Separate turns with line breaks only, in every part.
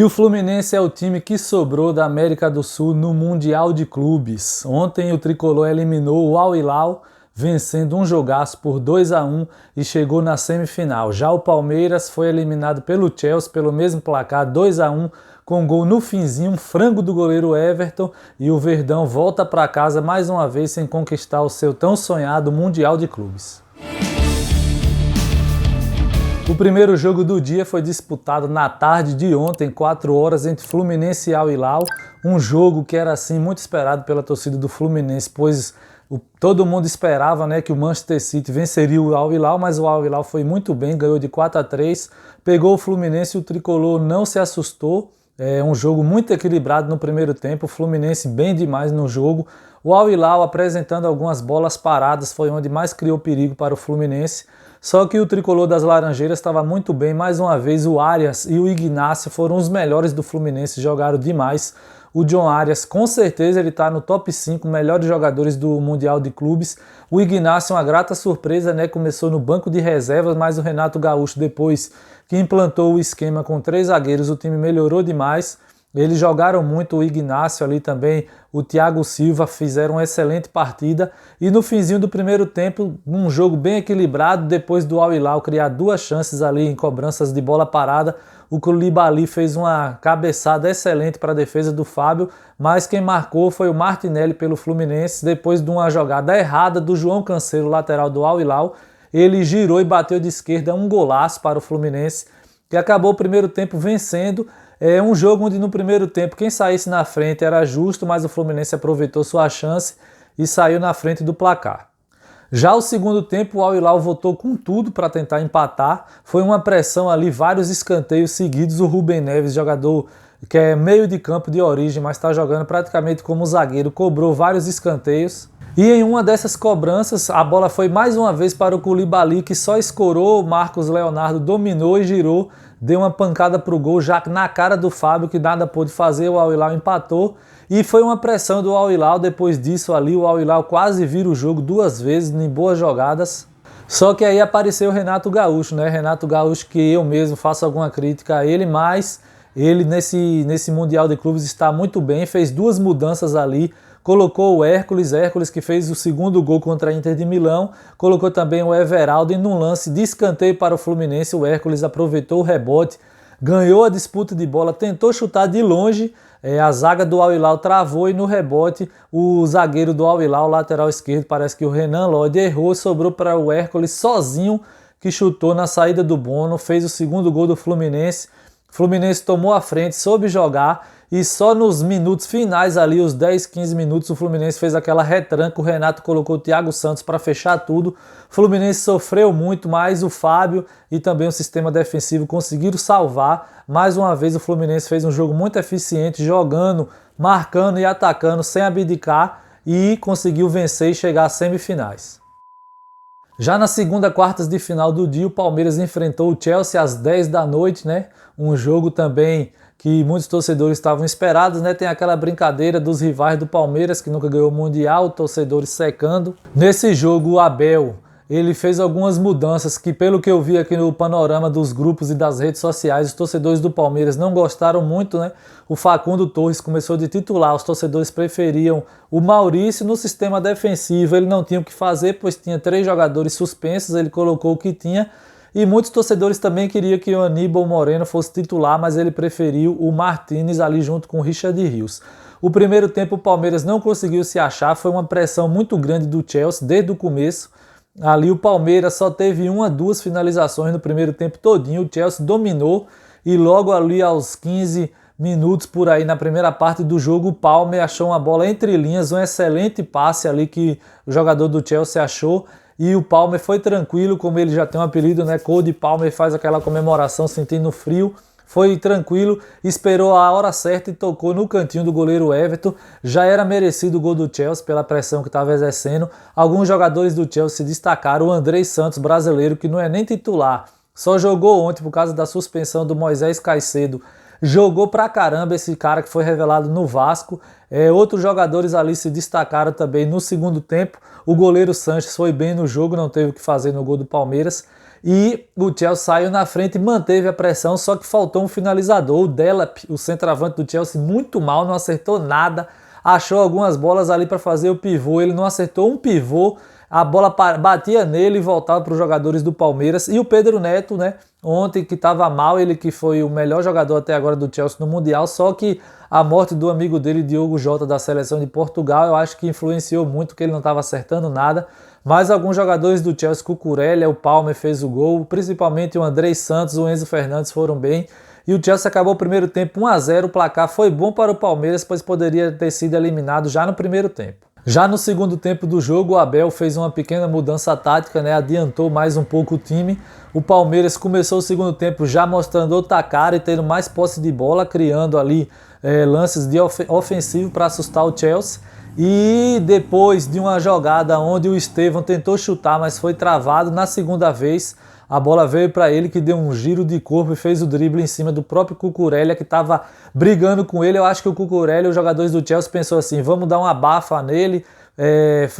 E o Fluminense é o time que sobrou da América do Sul no Mundial de Clubes. Ontem o tricolor eliminou o Al Hilal, vencendo um jogaço por 2-1 e chegou na semifinal. Já o Palmeiras foi eliminado pelo Chelsea pelo mesmo placar, 2-1, com gol no finzinho, um frango do goleiro Everton, e o Verdão volta para casa mais uma vez sem conquistar o seu tão sonhado Mundial de Clubes. O primeiro jogo do dia foi disputado na tarde de ontem, 4 horas, entre Fluminense e Al Hilal. Um jogo que era assim muito esperado pela torcida do Fluminense, pois todo mundo esperava, né, que o Manchester City venceria o Al Hilal, mas o Al Hilal foi muito bem, ganhou de 4-3, pegou o Fluminense e o tricolor não se assustou. É um jogo muito equilibrado no primeiro tempo, o Fluminense bem demais no jogo. O Al Hilal apresentando algumas bolas paradas foi onde mais criou perigo para o Fluminense. Só que o tricolor das Laranjeiras estava muito bem. Mais uma vez o Arias e o Ignacio foram os melhores do Fluminense, jogaram demais. O John Arias, com certeza, ele está no top 5 melhores jogadores do Mundial de Clubes. O Ignacio, uma grata surpresa, né? Começou no banco de reservas, mas o Renato Gaúcho, depois que implantou o esquema com 3 zagueiros, o time melhorou demais. Eles jogaram muito, o Ignacio ali também, o Thiago Silva fizeram uma excelente partida. E no finzinho do primeiro tempo, um jogo bem equilibrado, depois do Al Hilal criar 2 chances ali em cobranças de bola parada, o Koulibaly fez uma cabeçada excelente para a defesa do Fábio, mas quem marcou foi o Martinelli pelo Fluminense, depois de uma jogada errada do João Cancelo, lateral do Al Hilal. Ele girou e bateu de esquerda, um golaço para o Fluminense, que acabou o primeiro tempo vencendo. É um jogo onde no primeiro tempo quem saísse na frente era justo, mas o Fluminense aproveitou sua chance e saiu na frente do placar. Já o segundo tempo, o Al Hilal voltou com tudo para tentar empatar. Foi uma pressão ali, vários escanteios seguidos. O Rubem Neves, jogador que é meio de campo de origem, mas está jogando praticamente como zagueiro, cobrou vários escanteios. E em uma dessas cobranças, a bola foi mais uma vez para o Koulibaly, que só escorou, o Marcos Leonardo dominou e girou, deu uma pancada para o gol, já na cara do Fábio, que nada pôde fazer, o Al Hilal empatou. E foi uma pressão do Al Hilal, depois disso ali, o Al Hilal quase vira o jogo 2 vezes, em boas jogadas. Só que aí apareceu o Renato Gaúcho, né? Renato Gaúcho, que eu mesmo faço alguma crítica a ele, mas ele nesse Mundial de Clubes está muito bem, fez 2 mudanças ali. Colocou o Hércules que fez o segundo gol contra a Inter de Milão, colocou também o Everaldo e num lance de escanteio para o Fluminense, o Hércules aproveitou o rebote, ganhou a disputa de bola, tentou chutar de longe, a zaga do Al Hilal travou e no rebote o zagueiro do Al Hilal, lateral esquerdo, parece que o Renan Lodge errou, sobrou para o Hércules sozinho, que chutou na saída do Bono, fez o segundo gol do Fluminense. O Fluminense tomou a frente, soube jogar e só nos minutos finais ali, os 10, 15 minutos, o Fluminense fez aquela retranca, o Renato colocou o Thiago Santos para fechar tudo. O Fluminense sofreu muito, mas o Fábio e também o sistema defensivo conseguiram salvar. Mais uma vez o Fluminense fez um jogo muito eficiente, jogando, marcando e atacando sem abdicar e conseguiu vencer e chegar às semifinais. Já na segunda quartas de final do dia, o Palmeiras enfrentou o Chelsea às 10 da noite, né? Um jogo também que muitos torcedores estavam esperados, né? Tem aquela brincadeira dos rivais do Palmeiras, que nunca ganhou o Mundial, torcedores secando. Nesse jogo, o Abel, ele fez algumas mudanças que, pelo que eu vi aqui no panorama dos grupos e das redes sociais, os torcedores do Palmeiras não gostaram muito, né? O Facundo Torres começou de titular, os torcedores preferiam o Maurício. No sistema defensivo ele não tinha o que fazer, pois tinha 3 jogadores suspensos, ele colocou o que tinha. E muitos torcedores também queriam que o Aníbal Moreno fosse titular, mas ele preferiu o Martínez ali junto com o Richard Rios. O primeiro tempo o Palmeiras não conseguiu se achar, foi uma pressão muito grande do Chelsea desde o começo. Ali o Palmeiras só teve 1 a 2 finalizações no primeiro tempo todinho, o Chelsea dominou e logo ali aos 15 minutos por aí na primeira parte do jogo, o Palmer achou uma bola entre linhas, um excelente passe ali que o jogador do Chelsea achou. E o Palmer foi tranquilo, como ele já tem um apelido, né? Code Palmer, faz aquela comemoração sentindo frio. Foi tranquilo, esperou a hora certa e tocou no cantinho do goleiro Everton. Já era merecido o gol do Chelsea pela pressão que estava exercendo. Alguns jogadores do Chelsea se destacaram. O Andrei Santos, brasileiro, que não é nem titular, só jogou ontem por causa da suspensão do Moisés Caicedo. Jogou pra caramba esse cara que foi revelado no Vasco. Outros jogadores ali se destacaram também no segundo tempo. O goleiro Sanches foi bem no jogo, não teve o que fazer no gol do Palmeiras. e o Chelsea saiu na frente e manteve a pressão, só que faltou um finalizador. O Delap, o centroavante do Chelsea, muito mal, não acertou nada, achou algumas bolas ali para fazer o pivô, ele não acertou um pivô, a bola batia nele e voltava para os jogadores do Palmeiras. E o Pedro Neto, né, ontem que estava mal, ele que foi o melhor jogador até agora do Chelsea no Mundial, só que a morte do amigo dele, Diogo Jota, da seleção de Portugal, eu acho que influenciou muito, que ele não estava acertando nada. Mas alguns jogadores do Chelsea, Cucurella, o Palmer fez o gol, principalmente o Andrés Santos, o Enzo Fernandes foram bem. E o Chelsea acabou o primeiro tempo 1-0, o placar foi bom para o Palmeiras, pois poderia ter sido eliminado já no primeiro tempo. Já no segundo tempo do jogo, o Abel fez uma pequena mudança tática, né? Adiantou mais um pouco o time. O Palmeiras começou o segundo tempo já mostrando outra cara e tendo mais posse de bola, criando ali lances de ofensivo para assustar o Chelsea. E depois de uma jogada onde o Estevão tentou chutar, mas foi travado, na segunda vez a bola veio para ele, que deu um giro de corpo e fez o drible em cima do próprio Cucurella, que estava brigando com ele. Eu acho que o Cucurella e os jogadores do Chelsea pensou assim, vamos dar uma bafa nele,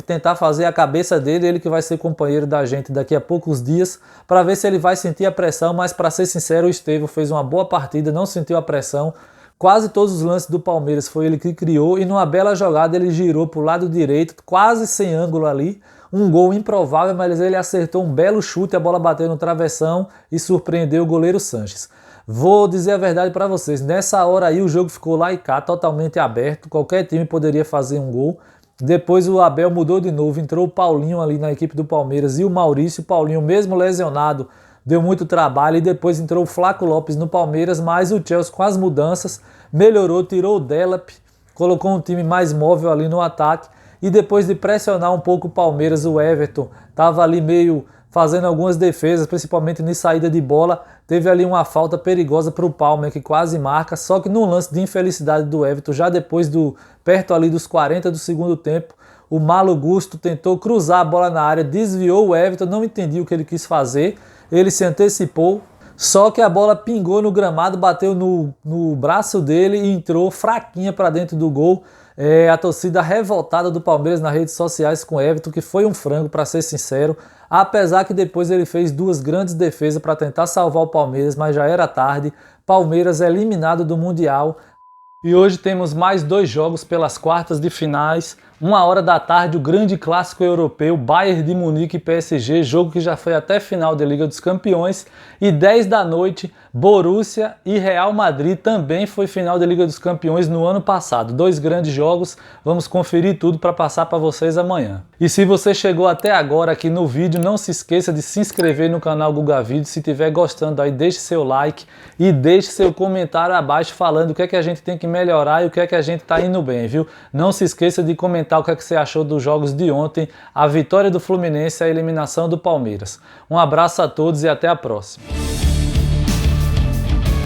tentar fazer a cabeça dele, ele que vai ser companheiro da gente daqui a poucos dias, para ver se ele vai sentir a pressão. Mas para ser sincero, o Estevão fez uma boa partida, não sentiu a pressão. Quase todos os lances do Palmeiras foi ele que criou, e numa bela jogada ele girou para o lado direito, quase sem ângulo ali. Um gol improvável, mas ele acertou um belo chute, a bola bateu no travessão e surpreendeu o goleiro Sanches. Vou dizer a verdade para vocês, nessa hora aí o jogo ficou lá e cá, totalmente aberto, qualquer time poderia fazer um gol. Depois o Abel mudou de novo, entrou o Paulinho ali na equipe do Palmeiras e o Maurício. Paulinho, mesmo lesionado, deu muito trabalho, e depois entrou o Flaco Lopes no Palmeiras, mas o Chelsea com as mudanças melhorou, tirou o Delap, colocou um time mais móvel ali no ataque. E depois de pressionar um pouco o Palmeiras, o Everton estava ali meio fazendo algumas defesas, principalmente em saída de bola. Teve ali uma falta perigosa para o Palmer, que quase marca, só que num lance de infelicidade do Everton, já depois perto ali dos 40 do segundo tempo, o Malo Gusto tentou cruzar a bola na área, desviou o Everton, não entendi o que ele quis fazer, ele se antecipou, só que a bola pingou no gramado, bateu no braço dele e entrou fraquinha para dentro do gol. A torcida revoltada do Palmeiras nas redes sociais com o Everton, que foi um frango, para ser sincero, apesar que depois ele fez duas grandes defesas para tentar salvar o Palmeiras, mas já era tarde. Palmeiras é eliminado do Mundial. E hoje temos mais 2 jogos pelas quartas de finais. 1h da tarde, o grande clássico europeu, Bayern de Munique e PSG, jogo que já foi até final da Liga dos Campeões. E 10 da noite, Borussia e Real Madrid, também foi final da Liga dos Campeões no ano passado. 2 grandes jogos, vamos conferir tudo para passar para vocês amanhã. E se você chegou até agora aqui no vídeo, não se esqueça de se inscrever no canal Guga Vídeos. Se estiver gostando aí, deixe seu like e deixe seu comentário abaixo falando o que é que a gente tem que melhorar e o que é que a gente está indo bem, viu? Não se esqueça de comentar o que é que você achou dos jogos de ontem, a vitória do Fluminense e a eliminação do Palmeiras. Um abraço a todos e até a próxima.